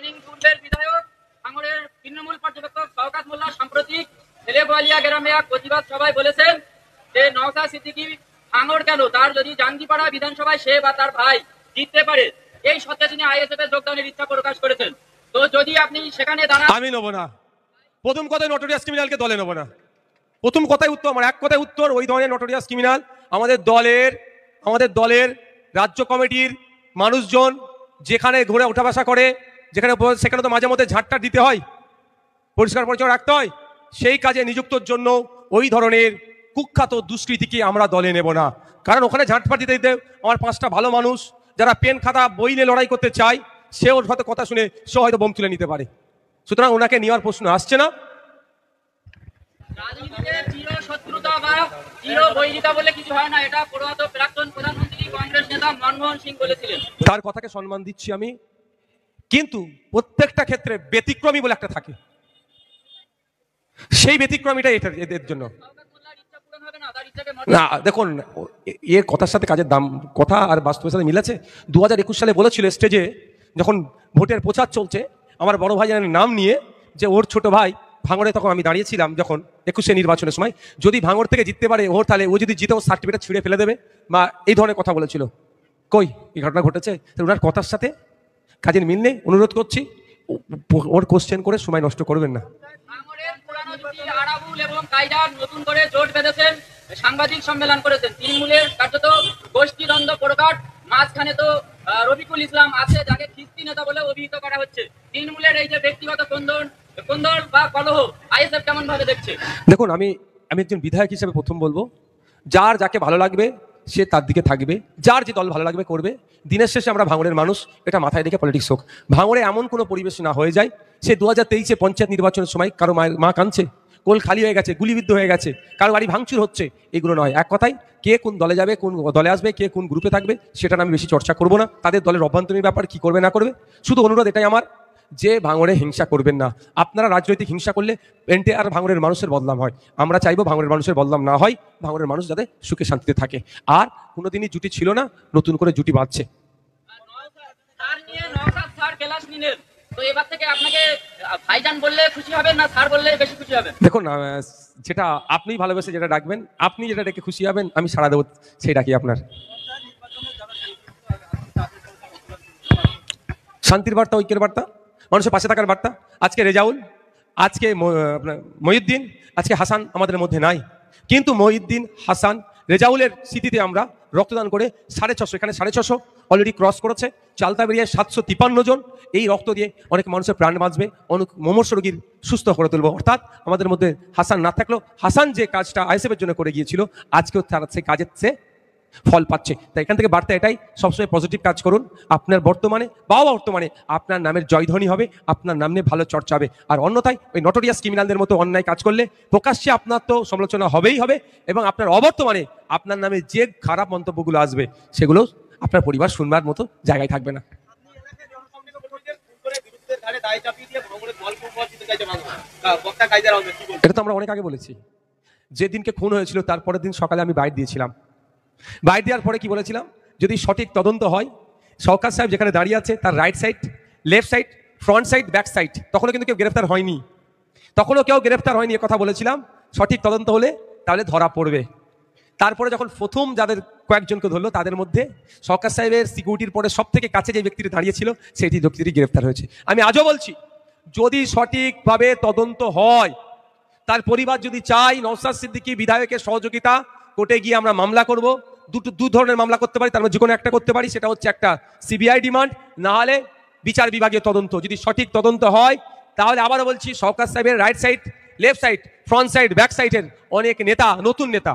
বিধায়ক ভাঙড়ের তৃণমূল পর্যবেক্ষক শওকত মোল্লা সাম্প্রতিক ছেলেগোয়ালিয়া গ্রামে এক প্রতিবাদ সভায় বলেছেন যে নওশাদ সিদ্দিকী ভাঙড় কেন, তার যদি জাঙ্গিপাড়া বিধানসভায় সে বা তার ভাই জিততে পারে এই সত্ত্বে তিনি আইএসএফ এর যোগদানের ইচ্ছা প্রকাশ করেছেন। তো যদি আপনি সেখানে দাঁড়ান, আমি নেব না। প্রথম কথায় নটোরিয়াস ক্রিমিনালকে দলে নেব না। প্রথম কথায় উত্তর, আমার এক কথায় উত্তর, ওই ধরনের নটোরিয়াস ক্রিমিনাল আমাদের দলের রাজ্য কমিটির মানুষজন যেখানে ঘুরে ওঠা বসা করে, সেখানে তো মাঝে মধ্যে ঝাঁটটা দিতে হয়, পরিষ্কার পরিচ্ছন্ন রাখতে হয়। সেই কাজে নিযুক্তর জন্য ওই ধরনের কুখ্যাত দুষ্কৃতীকে আমরা দলে নেব না। কারণ ওখানে ঝাঁটপাট দিতে দিতে আমার 5টা ভালো মানুষ যারা পেন খাতা বই নিয়ে লড়াই করতে চায়, সে ওর হয়তো কথা শুনে সে হয়তো বোম তুলে নিতে পারে। সুতরাং ওনাকে নেওয়ার প্রশ্ন আসছে না। রাজনীতিতে চির শত্রুতা বা চির বৈরিতা বলে কিছু হয় না, এটা প্রয়াত প্রাক্তন প্রধানমন্ত্রী কংগ্রেস নেতা মনমোহন সিং বলেছিলেন। তার কথাকে সম্মান দিচ্ছি আমি, কিন্তু প্রত্যেকটা ক্ষেত্রে ব্যতিক্রমী বলে একটা থাকে, সেই ব্যতিক্রমীটা এদের জন্য না। দেখুন, এর কথার সাথে কাজের দাম, কথা আর বাস্তবের সাথে মিলেছে। 2021 সালে বলেছিল স্টেজে, যখন ভোটের প্রচার চলছে, আমার বড় ভাইয়ের নাম নিয়ে, যে ওর ছোট ভাই ভাঙড়ে, তখন আমি দাঁড়িয়েছিলাম যখন 21 নির্বাচনের সময়, যদি ভাঙড় থেকে জিততে পারে ওর, তাহলে ও যদি জিতে ওর সার্টিফিকেট ছিঁড়ে ফেলে দেবে, বা এই ধরনের কথা বলেছিল। কই এই ঘটনা ঘটেছে? ওনার কথার সাথে কাজের মিল নেই। অনুরোধ করছি, ওর কোশ্চেন করে সময় নষ্ট করবেন না। নতুন করে জোট বেঁধেছেন, সাংবাদিক সম্মেলন করেছেন, তৃণমূলের কার্যত গোষ্ঠী দ্বন্দ্ব প্রকাট, মাঝখানে তো রফিকুল ইসলাম আছে যাকে খিস্তি নেতা বলে অভিহিত করা হচ্ছে। তৃণমূলের এই যে ব্যক্তিগত কোন্দল বা কলহ আইএসএফ কেমন ভাবে দেখছে? দেখুন, আমি একজন বিধায়ক হিসেবে প্রথম বলবো, যার যাকে ভালো লাগবে সে তার দিকে থাকবে, যার যে দল ভালো লাগবে করবে। দিনের শেষে আমরা ভাঙড়ের মানুষ, এটা মাথায় রেখে পলিটিক্স হোক। ভাঙড়ে এমন কোনো পরিবেশ না হয়ে যায় সে 2023 পঞ্চায়েত নির্বাচনের সময় কারো মা কাঁদছে, কোল খালি হয়ে গেছে, গুলিবিদ্ধ হয়ে গেছে, কারো বাড়ি ভাঙচুর হচ্ছে, এগুলো নয়। এক কথায়, কে কোন দলে যাবে, কোন দলে আসবে, কে কোন গ্রুপে থাকবে, সেটা আমি বেশি চর্চা করবো না। তাদের দলের অভ্যন্তরীণ ব্যাপার কি করবে না করবে, শুধু অনুরোধ এটাই আমার, যে ভাঙড়ে হিংসা করবেন না। আপনারা রাজনৈতিক হিংসা করলে আর ভাঙড়ের মানুষের বদনাম হয়। আমরা চাইবো ভাঙড়ের মানুষের বদনাম না হয়, ভাঙড়ের মানুষ যাতে সুখে শান্তিতে থাকে। আর কোনোদিনই জুটি ছিল না, নতুন করে জুটি বাঁধছে। দেখুন, যেটা আপনি ভালোবেসে যেটা ডাকবেন, আপনি যেটা ডেকে খুশি হবেন, আমি সাড়া দেবো সেই ডাকি আপনার। শান্তির বার্তা, ঐক্যের বার্তা, মানুষের পাশে থাকার বার্তা। আজকে রেজাউল, আজকে মহিউদ্দিন, আজকে হাসান আমাদের মধ্যে নাই, কিন্তু মহিউদ্দিন, হাসান, রেজাউলের স্মৃতিতে আমরা রক্তদান করে 650, এখানে 650 অলরেডি ক্রস করেছে। চালতাবেরিয়ায় 753 জন। এই রক্ত দিয়ে অনেক মানুষের প্রাণ বাঁচবে, অনেক মুমূর্ষু রোগীর সুস্থ করে তুলব। অর্থাৎ আমাদের মধ্যে হাসান না থাকলেও, হাসান যে কাজটা আইএসএফের জন্য করে গিয়েছিল, আজকেও তার সেই কাজের চেয়ে ফল পাচ্ছে। তাই এখান থেকে বার্তা এটাই, সবসময় পজিটিভ কাজ করুন। আপনার বর্তমানে আপনার নামের জয়ধ্বনি হবে, আপনার নাম নিয়ে ভালো চর্চা হবে। আর অন্যথায় ওই নটোরিয়াস ক্রিমিনালদের মতো অন্যায় কাজ করলে প্রকাশ্যে আপনার তো সমালোচনা হবেই হবে, এবং আপনার অবর্তমানে আপনার নামে যে খারাপ মন্তব্যগুলো আসবে সেগুলো আপনার পরিবার শুনবার মতো জায়গায় থাকবে না। এটা তো আমরা অনেক আগে বলেছি। যেদিনকে খুন হয়েছিল তারপরের দিন সকালে আমি বাইট দিয়েছিলাম। বাইট দেওয়ার পরে কি বলেছিলাম, যদি সঠিক তদন্ত হয়, শওকত সাহেব যেখানে দাঁড়িয়ে আছে তার right side, left side, front side, back side, তখনও কিন্তু কেউ গ্রেফতার হয়নি, এ কথা বলেছিলাম। সঠিক তদন্ত হলে তাহলে ধরা পড়বে। তারপরে যখন প্রথম যাদের কয়েকজনকে ধরলো, তাদের মধ্যে শওকত সাহেবের সিকিউরিটির পরে সব থেকে কাছে যে ব্যক্তিটি দাঁড়িয়েছিল, সেই ব্যক্তিটি গ্রেফতার হয়েছে। আমি আজও বলছি, যদি সঠিকভাবে তদন্ত হয়, তার পরিবার যদি চাই নওশাদ সিদ্দিকী বিধায়কের সহযোগিতা, কোর্টে গিয়ে আমরা মামলা করব। দু ধরনের মামলা করতে পারি, তার মধ্যে যে কোনো একটা করতে পারি। সেটা হচ্ছে একটা সিবিআই ডিমান্ড, না হলে বিচার বিভাগীয় তদন্ত। যদি সঠিক তদন্ত হয়, তাহলে আবারও বলছি, শওকত সাহেবের right side, left side, front side, back সাইডের অনেক নেতা, নতুন নেতা,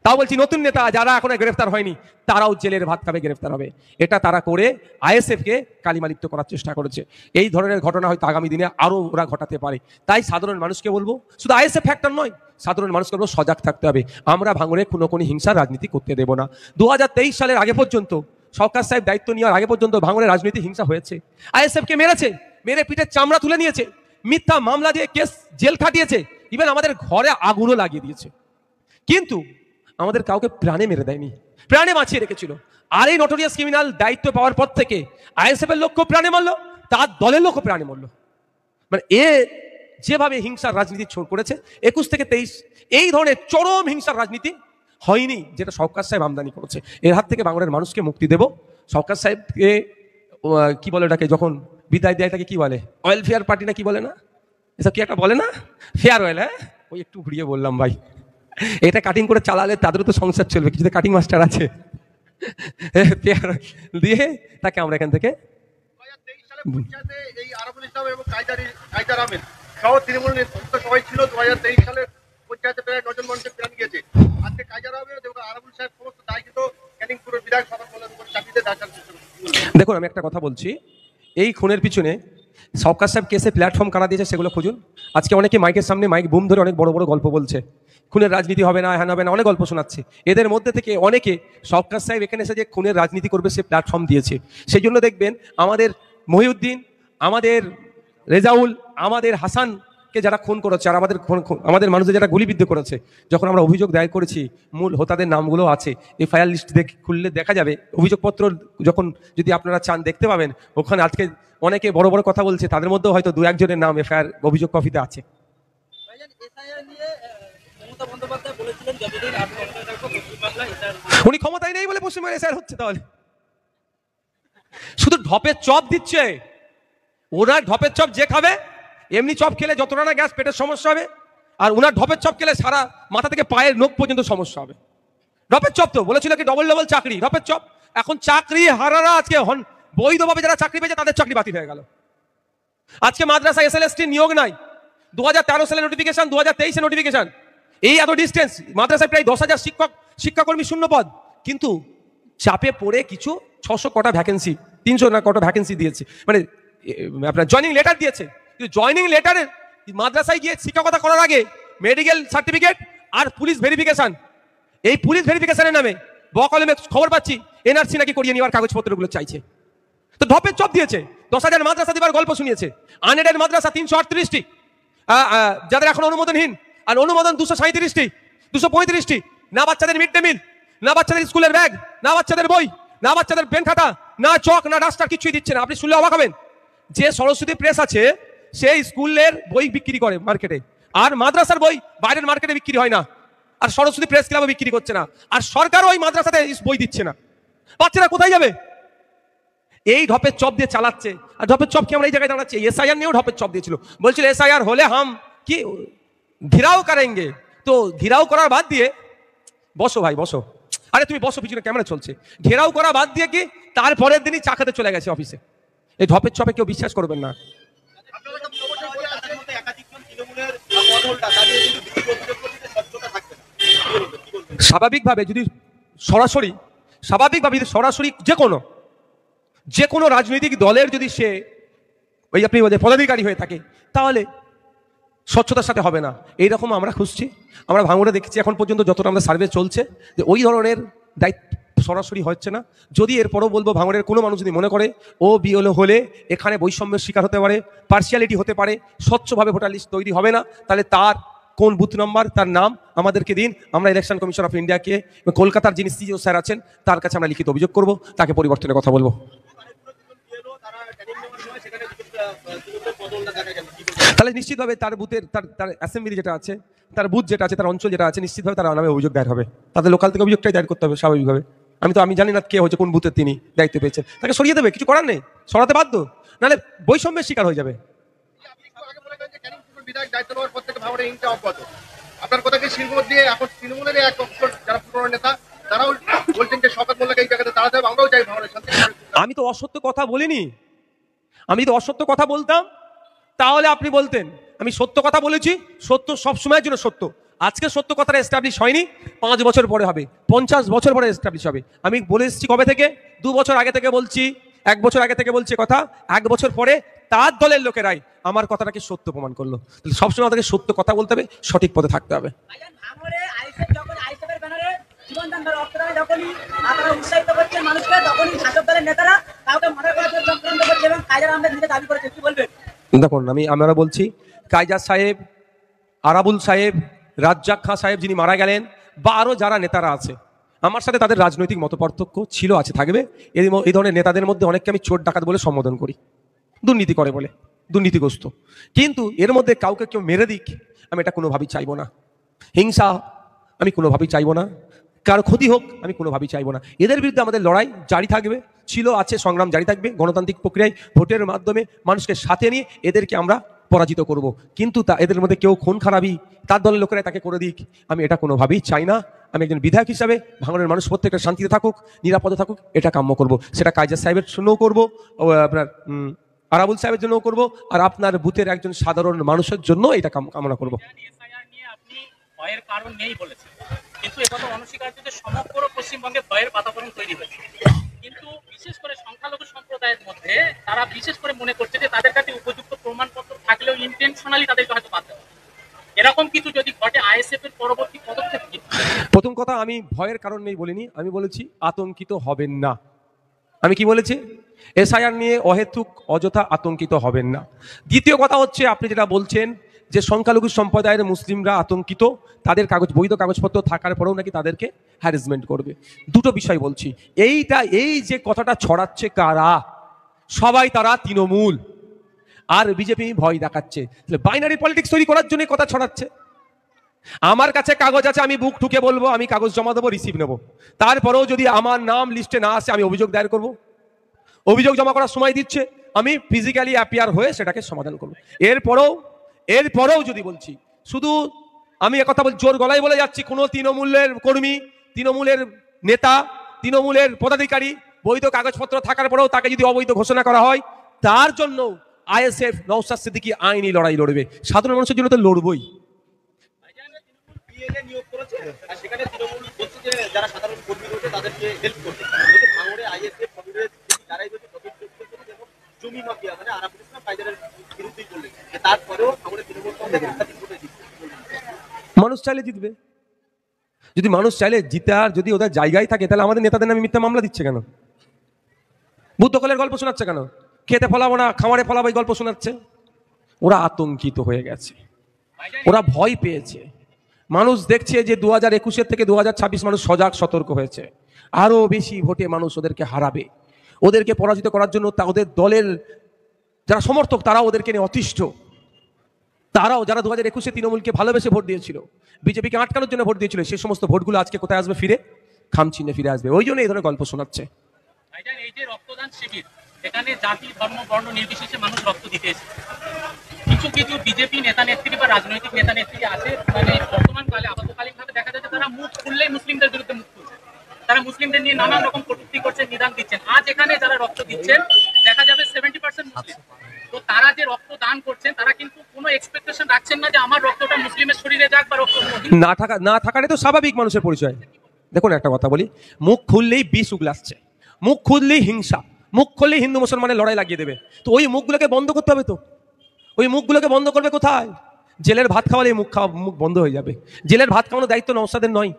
তাও বলছি নতুন নেতা যারা এখনো গ্রেফতার হয়নি, তারাও জেলের ভাত খাবে, গ্রেফতার হবে। এটা তারা করে আইএসএফকে কালিমালিপ্ত করার চেষ্টা করেছে। এই ধরনের ঘটনা হয়তো আগামী দিনে আরো ওরা ঘটাতে পারে। তাই সাধারণ মানুষকে বলবো, শুধু আইএসএফ ফ্যাক্টর নয়, সাধারণ মানুষকে বলবো সজাগ থাকতে হবে। আমরা ভাঙড়ে কোনো হিংসার রাজনীতি করতে দেব না। 2023 সালের আগে পর্যন্ত, শওকত সাহেব দায়িত্ব নেওয়ার আগে পর্যন্ত ভাঙড়ে রাজনীতি হিংসা হয়েছে। আইএসএফকে মেরে পিঠের চামড়া তুলে নিয়েছে, মিথ্যা মামলা দিয়ে কেস জেল খাটিয়েছে, ইভেন আমাদের ঘরে আগুনও লাগিয়ে দিয়েছে। কিন্তু আমাদের কাউকে প্রাণে মেরে দেয়নি, প্রাণে বাঁচিয়ে রেখেছিল। আর এই নটোরিয়াস ক্রিমিনাল দায়িত্ব পাওয়ার পর থেকে আইএসএফ এর লক্ষ্য প্রাণে মারলো, তার দলের লোকও প্রাণে মরল। মানে এ যেভাবে হিংসার রাজনীতি করেছে 21 থেকে 23, এই ধরনের চরম হিংসার রাজনীতি হয়নি যেটা সরকার সাহেব আমদানি করেছে। এর হাত থেকে বাংলার মানুষকে মুক্তি দেব। সরকার সাহেবকে কি বলে ওটাকে, যখন বিদায় দেয় তাকে কি বলে, ওয়েলফেয়ার পার্টি না কি বলে না, এসব কি একটা বলে না, ফেয়ার ওয়েল। হ্যাঁ, ওই একটু ঘুরিয়ে বললাম ভাই, এটা কাটিং করে চালালে তাদেরও তো সংসার চলবে, কিছুতে কাটিং মাস্টার আছে, ফেয়ার দিয়ে তাকে আমরা এখান থেকে এই আরাবুল ইসলাম এবং কায়দার আহমেদ সহ তৃণমূল নেতৃত্ব সবাই ছিল। 2023 সালে পঞ্চায়েতে প্রায় 9 জন মানুষের প্রাণ গিয়েছে। আজকে কায়দার আহমেদ এবং আরাবুল সাহেব সমস্ত দায় কিন্তু ক্যানিং পুরো বিধায়ক সভা বলে চাকরিতে দাঁড়ান। দেখুন, আমি একটা কথা বলছি, এই খুনের পিছনে সরকার সাহেব কেসে প্ল্যাটফর্ম কারা দিয়েছে সেগুলো খুঁজুন। আজকে অনেকে মাইকের সামনে মাইক বুম ধরে অনেক বড় বড় গল্প বলছে, খুনের রাজনীতি হবে না, হ্যাঁ হবে না, অনেক গল্প শোনাচ্ছে। এদের মধ্যে থেকে অনেকে সরকার সাহেব এখানে এসে যে খুনের রাজনীতি করবে সে প্ল্যাটফর্ম দিয়েছে। সেই জন্য দেখবেন আমাদের মহিউদ্দিন, আমাদের রেজাউল, আমাদের হাসানকে যারা খুন করেছে আর আমাদের মানুষদের যারা গুলিবিদ্ধ করেছে, যখন আমরা অভিযোগ দায়ের করেছি মূল হোতাদের নামগুলো আছে, এফআইআর লিস্ট খুললে দেখা যাবে। অভিযোগপত্র যখন যদি আপনারা চান দেখতে পাবেন, ওখানে আজকে অনেকে বড় বড় কথা বলছে, তাদের মধ্যেও হয়তো 2-1 জনের নাম এফআইআর অভিযোগ কপিতে আছে। উনি ক্ষমতায় নেই বলে পশ্চিমবঙ্গে এসআইআর হচ্ছে। তাহলে শুধু ঢপের চপ দিচ্ছে, ওনার ঢপের চপ যে খাবে, এমনি চপ খেলে যতটা না গ্যাস পেটের সমস্যা হবে, আর ওনার ঢপের চপ খেলে সারা মাথা থেকে পায়ের নখ পর্যন্ত সমস্যা হবে। ঢপের চপ তো বলেছিল কি ডবল চাকরি, ঢপের চপ। এখন চাকরি হারারা আজকে বৈধভাবে যারা চাকরি পেয়েছে তাদের চাকরি বাতিল হয়ে গেল। আজকে মাদ্রাসা এসএলএসটি নিয়োগ নাই, 2013 সালে নোটিফিকেশন, 2023 নোটিফিকেশন। এই এত ডিস্টেন্স, মাদ্রাসায় প্রায় 10,000 শিক্ষাকর্মী শূন্য পদ, কিন্তু চাপে পড়ে কিছু 600 কটা ভ্যাকেন্সি, 300 না কটা ভ্যাকেন্সি দিয়েছে, মানে আপনার জয়নিং লেটার দিয়েছে। কিন্তু জয়নিং লেটারে মাদ্রাসায় গিয়ে শিক্ষকতা করার আগে মেডিকেল সার্টিফিকেট আর পুলিশ ভেরিফিকেশন, এই পুলিশ ভেরিফিকেশনের নামে বকলমে খবর পাচ্ছি এনআরসি নাকি করিয়ে নেওয়ার কাগজপত্রগুলো চাইছে। তো ঢপের চপ দিয়েছে, 10,000 মাদ্রাসা দেবার গল্প শুনিয়েছে। আনএডেড মাদ্রাসা 338টি, যাদের এখন অনুমোদনহীন, আর অনুমোদন 237টি, 235টি। না বাচ্চাদের মিড ডে মিল, না বাচ্চাদের স্কুলের ব্যাগ, না বাচ্চাদের বই, না বাচ্চাদের পেন খাতা, না চক, না ডাস্টার, কিছুই দিচ্ছে না। আপনি শুনলে অবাক হবেন, যে সরস্বতী প্রেস আছে সেই স্কুলের বই বিক্রি করে মার্কেটে, আর মাদ্রাসার বই বাইরের মার্কেটে বিক্রি হয় না, আর সরস্বতী প্রেস ক্লাবে বিক্রি করছে না, আর সরকারও ওই মাদ্রাসাতে বই দিচ্ছে না। বাচ্চারা কোথায় যাবে? এই ঢপের চপ দিয়ে চালাচ্ছে। আর ঢপের চপ কি আমরা এই জায়গায় দাঁড়াচ্ছি? এসআইআর নিয়েও ঢপের চপ দিয়েছিল, বলছিল এসআইআর হলে হাম কি ঘিরাও করেঙ্গে। তো ঘিরাও করার বাদ দিয়ে, বসো ভাই বসো, আরে তুমি বসো, পিছনে ক্যামেরা চলছে। ঘেরাও করা বাদ দিয়ে কি তারপরের দিনই চা খেতে চলে গেছে অফিসে। এই ঢপের চপে কেউ বিশ্বাস করবেন না। স্বাভাবিকভাবে যদি সরাসরি যে কোনো রাজনৈতিক দলের যদি সে ওই আপনি পদাধিকারী হয়ে থাকে, তাহলে স্বচ্ছতার সাথে হবে না। এইরকম আমরা খুঁজছি, আমরা ভাঙড়ে দেখছি এখন পর্যন্ত যতটা আমরা সার্ভে চলছে, যে ওই ধরনের দায়িত্ব সরাসরি হচ্ছে না। যদি এরপরও বলবো, ভাঙড়ের কোনো মানুষ যদি মনে করে ও বিএলও হলে এখানে বৈষম্যের শিকার হতে পারে, পার্সিয়ালিটি হতে পারে, স্বচ্ছভাবে ভোটার লিস্ট তৈরি হবে না, তাহলে তার কোন বুথ নাম্বার, তার নাম আমাদেরকে দিন। আমরা ইলেকশন কমিশন অফ ইন্ডিয়াকে, কলকাতার যিনি সিইও স্যার আছেন তার কাছে আমরা লিখিত অভিযোগ করব, তাকে পরিবর্তনের কথা বলবো। তাহলে নিশ্চিতভাবে তার বুথের তার অ্যাসেম্বলি যেটা আছে, তার বুথ যেটা আছে, তার অঞ্চল যেটা আছে, নিশ্চিতভাবে তার নামে অভিযোগ দায়ের হবে। তাদের লোকাল থেকে অভিযোগটাই দায়ের করতে হবে স্বাভাবিকভাবে। আমি জানি না কে হচ্ছে, কোন বুথের তিনি দায়িত্ব পেয়েছেন, তাকে সরিয়ে দেবে, কিছু করার নেই, সরাতে বাধ্য, নাহলে বৈষম্যের শিকার হয়ে যাবে। আপনার কথা কি শিলমোহর দিয়ে এখন তৃণমূলের এক অংশ যারা পুরনো নেতা তারাও বলছেন যে শওকত মোল্লাকে এই জায়গাতে তাড়াতে হবে, আমরাও চাই ভাঙড়ের সাথে। আমি তো অসত্য কথা বলিনি, আমি তো অসত্য কথা বলতাম তাহলে আপনি বলতেন। আমি সত্য কথা বলেছি, সত্য সবসময়ের জন্য সত্য। আজকে সত্য কথাটা এস্টাবলিশ হয়নি, 5 বছর পরে হবে, 50 বছর পরে এস্টাবলিশ হবে। আমি বলে এসেছি কবে থেকে, 2 বছর আগে থেকে বলছি, 1 বছর আগে থেকে বলছি কথা, 1 বছর পরে তার দলের লোকেরাই আমার কথাটাকে সত্য প্রমাণ করলো। তাহলে সবসময় আমাদেরকে সত্য কথা বলতে হবে, সঠিক পথে থাকতে হবে। দেখুন, আমরা বলছি কায়জার সাহেব, আরাবুল সাহেব, রাজ্জাক খাঁ সাহেব যিনি মারা গেলেন, বা আরো যারা নেতারা আছে, আমার সাথে তাদের রাজনৈতিক মতপার্থক্য ছিল, আছে, থাকবে। এই ধরনের নেতাদের মধ্যে অনেককে আমি চোর ডাকাত বলে সম্বোধন করি, দুর্নীতি করে বলে, দুর্নীতিগ্রস্ত। কিন্তু এর মধ্যে কাউকে কেউ মেরে দিক, আমি এটা কোনোভাবেই চাইবো না। হিংসা আমি কোনোভাবেই চাইবো না, কারো ক্ষতি হোক আমি কোনোভাবেই চাইবো না। এদের বিরুদ্ধে আমাদের লড়াই জারি থাকবে, ছিল, আছে, সংগ্রাম জারি থাকবে। গণতান্ত্রিক প্রক্রিয়ায় ভোটের মাধ্যমে মানুষকে সাথে নিয়ে এদেরকে আমরা পরাজিত করব। কিন্তু এদের মধ্যে কেউ খুন খারাপি তার দলের লোকেরা তাকে করে দিক, আমি এটা কোনোভাবেই চাই না। আমি একজন বিধায়ক হিসাবে ভাঙনের মানুষ প্রত্যেকটা শান্তিতে থাকুক, নিরাপদে থাকুক, এটা কাম্য করব। সেটা কাইজার সাহেবের জন্যও করবো, আপনার আরাবুল সাহেবের জন্যও করবো, আর আপনার বুথের একজন সাধারণ মানুষের জন্য এটা কামনা করবো। ভয়ের কারণ নেই বলেছে, কিন্তু একথা অনস্বীকার্য যে সমগ্র পশ্চিমবঙ্গে ভয়ের বাতাবরণ তৈরি হয়েছে। কিন্তু বিশেষ করে সংখ্যালঘু সম্প্রদায়ের মধ্যে তারা বিশেষ করে মনে করছে যে তাদের কাছে উপযুক্ত প্রমাণপত্র থাকলেও ইন্টেনশনালি তাদেরকে হয়তো বাদ দেওয়া। এরকম কিছু যদি ঘটে, আইএসএফ এর পরবর্তী পদক্ষেপ কি? প্রথম কথা, আমি ভয়ের কারণ নেই বলিনি, আমি বলেছি আতঙ্কিত হবেন না। আমি কি বলেছি? এসআইআর নিয়ে অহেতুক অযথা আতঙ্কিত হবেন না। দ্বিতীয় কথা হচ্ছে, আপনি যেটা বলছেন যে সংখ্যালঘু সম্প্রদায়ের মুসলিমরা আতঙ্কিত, তাদের বৈধ কাগজপত্র থাকার পরেও নাকি তাদেরকে হ্যারাসমেন্ট করবে। দুটো বিষয় বলছি। এই যে কথাটা ছড়াচ্ছে কারা? সবাই তারা তৃণমূল আর বিজেপি ভয় দেখাচ্ছে। বাইনারি পলিটিক্স তৈরি করার জন্য কথা ছড়াচ্ছে। আমার কাছে কাগজ আছে, আমি বুক ঠুকে বলবো আমি কাগজ জমা দেবো, রিসিভ নেবো। তারপরেও যদি আমার নাম লিস্টে না আসে, আমি অভিযোগ দায়ের করব। অভিযোগ জমা করার সময় দিচ্ছে, আমি ফিজিক্যালি অ্যাপিয়ার হয়ে সেটাকে সমাধান করবো। এরপরেও যদি বলছি, শুধু আমি একথা বল জোর গলায় বলে যাচ্ছি, কোনো তৃণমূলের কর্মী, তৃণমূলের নেতা, তৃণমূলের পদাধিকারী বৈধ কাগজপত্র থাকার পরেও তাকে যদি অবৈধ ঘোষণা করা হয়, তার জন্য আইএসএফ নওশাদ সিদ্দিকী আইনি লড়াই লড়বে। সাধারণ মানুষের জন্য তো লড়বই। যারা সাধারণ কর্মী রয়েছে তাদেরকে হেল্প করতে ভাঙড়ে আইএসএফ যারাই রয়েছে জমি মাফিয়া মানে আরাবুল ইসলাম কাইজারের বিরুদ্ধেই বললেন, তারপরেও ভাঙড়ে তৃণমূল মানুষ চাইলে জিতবে। যদি মানুষ চাইলে জিতার যদি ওদের জায়গায় থাকে, তাহলে আমাদের নেতাদের নামে মিথ্যা মামলা দিচ্ছে কেন? বুথ দখলের গল্প শোনাচ্ছে কেন? খেতে ফলাবো না, খামারে ফলাবো এই গল্প শোনাচ্ছে। ওরা আতঙ্কিত হয়ে গেছে, ওরা ভয় পেয়েছে। মানুষ দেখছে যে 2021 থেকে 2026 মানুষ সজাগ সতর্ক হয়েছে। আরো বেশি ভোটে মানুষ ওদেরকে হারাবে। ওদেরকে পরাজিত করার জন্য ওদের দলের যারা সমর্থক, তারাও ওদেরকে নিয়ে অতিষ্ঠ। তারাও যারা 2021 তৃণমূলকে ভালোবেসে ভোট দিয়েছিল, বিজেপিকে আটকানোর জন্য ভোট দিয়েছিল, সেই সমস্ত ভোটগুলো আজকে কোথায় আসবে? ফিরে খামচিনে ফিরে আসবে। ওই জন্য এই ধরনের গল্প শোনাচ্ছে। এই যে রক্তদান শিবির, এখানে জাতি ধর্ম বর্ণ নির্বিশেষে মানুষ রক্ত দিতে এসেছে। কিছু কিছু বিজেপি নেতা নেত্রী বা রাজনৈতিক নেতা নেত্রী আছে, মানে বর্তমান কালে আপাতকালীন ভাবে দেখা যাচ্ছে তারা মুখ খুললেই মুসলিমদের বিরুদ্ধে মুখ খুলছে। তারা মুসলিমদের নিয়ে নানান রকম কটূক্তি করছেন, নিদান দিচ্ছেন। আজ এখানে যারা রক্ত দিচ্ছেন দেখা যাবে 70% মুসলিম। তো তারা যে রক্ত দান করছেন, তারা কিন্তু কোনো এক্সপেকটেশন রাখছেন না যে আমার রক্তটা মুসলিমের শরীরে যাক বা রক্ত না থাকাটাই তো স্বাভাবিক মানুষের পরিচয়। দেখুন একটা কথা বলি, মুখ খুললেই বিষ উগলাচ্ছে, মুখ খুললেই হিংসা, মুখ খুললেই হিন্দু মুসলমানের লড়াই লাগিয়ে দেবে। তো ওই মুখগুলোকে বন্ধ করতে হবে। তো ওই মুখগুলোকে বন্ধ করবে কোথায়? জেলের ভাত খাওয়ালে মুখ বন্ধ হয়ে যাবে। জেলের ভাত খাওয়ানোর দায়িত্ব নওশাদের নয়,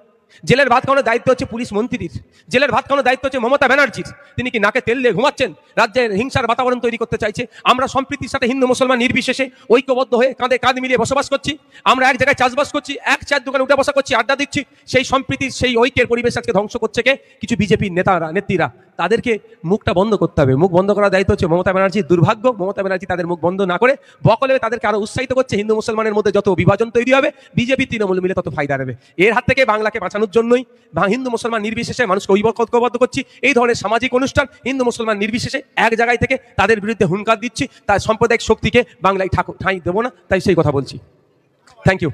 জেলের ভাত খাওয়ানোর দায়িত্ব হচ্ছে পুলিশ মন্ত্রীর, জেলের ভাত খাওয়ানোর দায়িত্ব হচ্ছে মমতা ব্যানার্জির। তিনি কি নাকে তেল দিয়ে ঘুমাচ্ছেন? রাজ্যের হিংসার বাতাবরণ তৈরি করতে চাইছে। আমরা সম্প্রীতির সাথে হিন্দু মুসলমান নির্বিশেষে ঐক্যবদ্ধ হয়ে কাঁধে কাঁধ মিলিয়ে বসবাস করছি। আমরা এক জায়গায় চাষবাস করছি, এক চায়ের দোকানে উঠে বসা করছি, আড্ডা দিচ্ছি। সেই সম্প্রীতির, সেই ঐক্যের পরিবেশ আজকে ধ্বংস করছে কে? কিছু বিজেপির নেত্রীরা। তাদেরকে মুখটা বন্ধ করতে হবে। মুখ বন্ধ করার দায়িত্ব হচ্ছে মমতা ব্যানার্জির। দুর্ভাগ্য, মমতা ব্যানার্জি তাদের মুখ বন্ধ না করে বকলে তাদেরকে আরো উৎসাহিত করছে। হিন্দু মুসলমানের মধ্যে যত বিভাজন তৈরি হবে, বিজেপি তৃণমূল মিলে তত ফায়দা নেবে। এর হাত থেকে বাংলাকে বাঁচানোর জন্যই হিন্দু মুসলমান নির্বিশেষে মানুষকে ঐক্যবদ্ধ করছি। এই ধরনের সামাজিক অনুষ্ঠান হিন্দু মুসলমান নির্বিশেষে এক জায়গায় থেকে তাদের বিরুদ্ধে হুঙ্কার দিচ্ছি। তার সাম্প্রদায়িক শক্তিকে বাংলায় ঠাঁই দেবো না, তাই সেই কথা বলছি। Thank you.